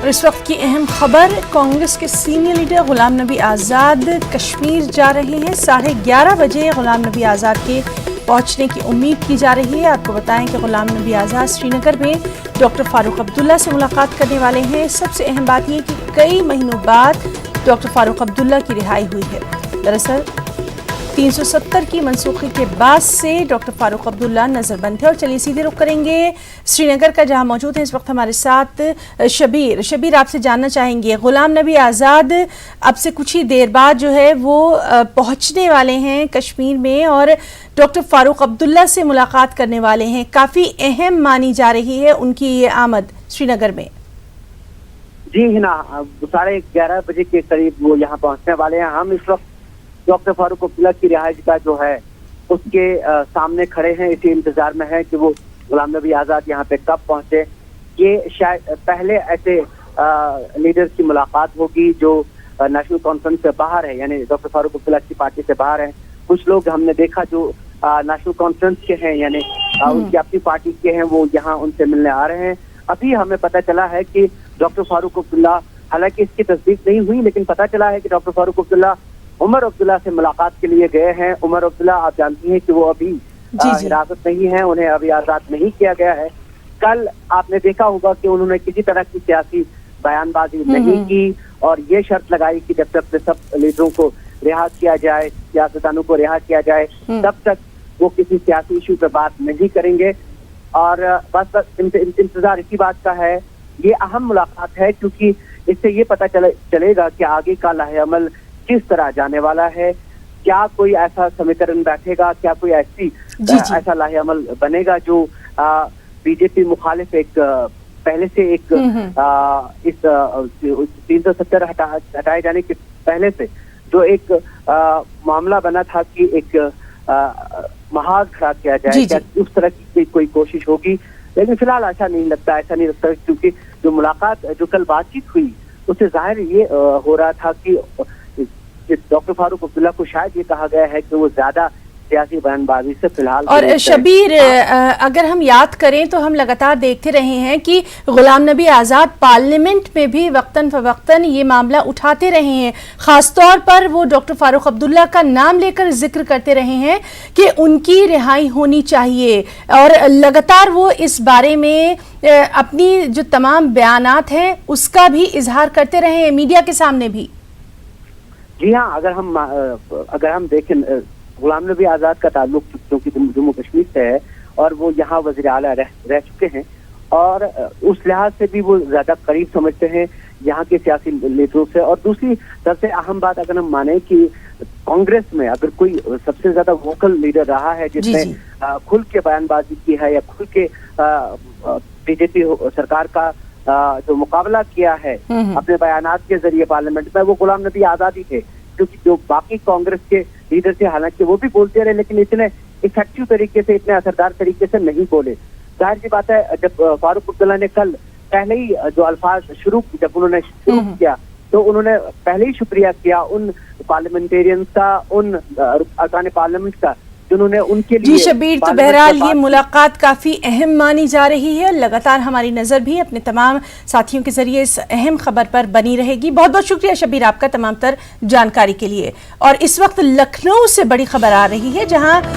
اور اس وقت کی اہم خبر، کانگریس کے سینئر لیڈر غلام نبی آزاد کشمیر جا رہے ہیں۔ 11:30 بجے غلام نبی آزاد کے پہنچنے کی امید کی جا رہی ہے۔ آپ کو بتائیں کہ غلام نبی آزاد سری نگر میں ڈاکٹر فاروق عبداللہ سے ملاقات کرنے والے ہیں۔ سب سے اہم بات یہ کہ کئی مہینوں بعد ڈاکٹر فاروق عبداللہ کی رہائی ہوئی ہے۔ دراصل 370 کی منسوخی کے بعد سے ڈاکٹر فاروق عبداللہ نظر بند تھے۔ اور چلیے سیدھے رخ کریں گے سری نگر کا، جہاں موجود ہیں اس وقت ہمارے ساتھ شبیر آپ سے جاننا چاہیں گے، غلام نبی آزاد اب سے کچھ ہی دیر بعد جو ہے وہ پہنچنے والے ہیں کشمیر میں اور ڈاکٹر فاروق عبداللہ سے ملاقات کرنے والے ہیں۔ کافی اہم مانی جا رہی ہے ان کی یہ آمد سری نگر میں۔ جی ہنا، 11:30 بجے کے قریب وہ یہاں پہنچنے والے ہیں۔ ہم اس وقت ڈاکٹر فاروق عبداللہ کی رہائش کا جو ہے اس کے سامنے کھڑے ہیں، اسی انتظار میں ہے کہ وہ غلام نبی آزاد یہاں پہ کب پہنچے۔ یہ شاید پہلے ایسے لیڈر کی ملاقات ہوگی جو نیشنل کانفرنس سے باہر ہے، یعنی ڈاکٹر فاروق عبداللہ کی پارٹی سے باہر ہیں۔ کچھ لوگ ہم نے دیکھا جو نیشنل کانفرنس کے ہیں، یعنی ان کی اپنی پارٹی کے ہیں، وہ یہاں ان سے ملنے آ رہے ہیں۔ ابھی ہمیں پتہ چلا ہے کہ ڈاکٹر فاروق عبداللہ، حالانکہ اس کی تصدیق نہیں ہوئی، لیکن پتہ چلا ہے کہ ڈاکٹر فاروق عبداللہ عمر عبداللہ سے ملاقات کے لیے گئے ہیں۔ عمر عبداللہ آپ جانتی ہیں کہ وہ ابھی حراست نہیں ہیں، انہیں ابھی آزاد نہیں کیا گیا ہے۔ کل آپ نے دیکھا ہوگا کہ انہوں نے کسی طرح کی سیاسی بیان بازی نہیں کی اور یہ شرط لگائی کہ جب تک سب لیڈروں کو رہا کیا جائے، سیاستدانوں کو رہا کیا جائے، تب تک وہ کسی سیاسی ایشو پہ بات نہیں کریں گے۔ اور بس انتظار اسی بات کا ہے۔ یہ اہم ملاقات ہے کیونکہ اس سے یہ پتہ چلے گا کہ آگے کا لاہ عمل کس طرح جانے والا ہے۔ کیا کوئی ایسا سمیکرن بیٹھے گا، کیا کوئی ایسا لاہ عمل بنے گا جو بی جے پی مخالف ایک پہلے سے ایک اس 370 ہٹائے جانے کے پہلے سے جو ایک معاملہ بنا تھا کہ ایک محاذ کھڑا کیا جائے، کیا اس طرح کی کوئی کوشش ہوگی؟ لیکن فی الحال ایسا نہیں لگتا کیونکہ جو ملاقات جو کل بات چیت ہوئی اس سے ظاہر یہ ہو رہا تھا کہ ڈاکٹر فاروق عبداللہ کو شاید یہ کہا گیا ہے کہ وہ زیادہ سیاسی بیان بازی سے فی الحال۔ اور شبیر، اگر ہم یاد کریں تو ہم لگاتار دیکھتے رہے ہیں کہ غلام نبی آزاد پارلیمنٹ میں بھی وقتاً فوقتاً یہ معاملہ اٹھاتے رہے ہیں، خاص طور پر وہ ڈاکٹر فاروق عبداللہ کا نام لے کر ذکر کرتے رہے ہیں کہ ان کی رہائی ہونی چاہیے، اور لگاتار وہ اس بارے میں اپنی جو تمام بیانات ہیں اس کا بھی اظہار کرتے رہے ہیں میڈیا کے سامنے بھی۔ جی ہاں، اگر ہم دیکھیں غلام نبی آزاد کا تعلق کیونکہ جموں کشمیر سے ہے اور وہ یہاں وزیر اعلیٰ رہ چکے ہیں، اور اس لحاظ سے بھی وہ زیادہ قریب سمجھتے ہیں یہاں کے سیاسی لیڈروں سے۔ اور دوسری سب سے اہم بات اگر ہم مانیں کہ کانگریس میں اگر کوئی سب سے زیادہ ووکل لیڈر رہا ہے جس نے کھل کے بیان بازی کی ہے یا کھل کے بی جے پی سرکار کا جو مقابلہ کیا ہے اپنے بیانات کے ذریعے پارلیمنٹ میں، وہ غلام نبی آزاد ہی تھے۔ کیونکہ جو باقی کانگریس کے لیڈر تھے حالانکہ وہ بھی بولتے رہے لیکن اتنے افیکٹو طریقے سے، اتنے اثردار طریقے سے نہیں بولے۔ ظاہر سی بات ہے، جب فاروق عبداللہ نے کل پہلے ہی جو الفاظ جب انہوں نے شروع کیا تو انہوں نے پہلے ہی شکریہ کیا ان پارلیمنٹیرینز کا، ان ارکان پارلیمنٹ کا جنہوں نے ان کے لیے۔ جی شبیر، تو بہرحال یہ ملاقات کافی اہم مانی جا رہی ہے، لگاتار ہماری نظر بھی اپنے تمام ساتھیوں کے ذریعے اس اہم خبر پر بنی رہے گی۔ بہت بہت شکریہ شبیر آپ کا تمام تر جانکاری کے لیے۔ اور اس وقت لکھنؤ سے بڑی خبر آ رہی ہے، جہاں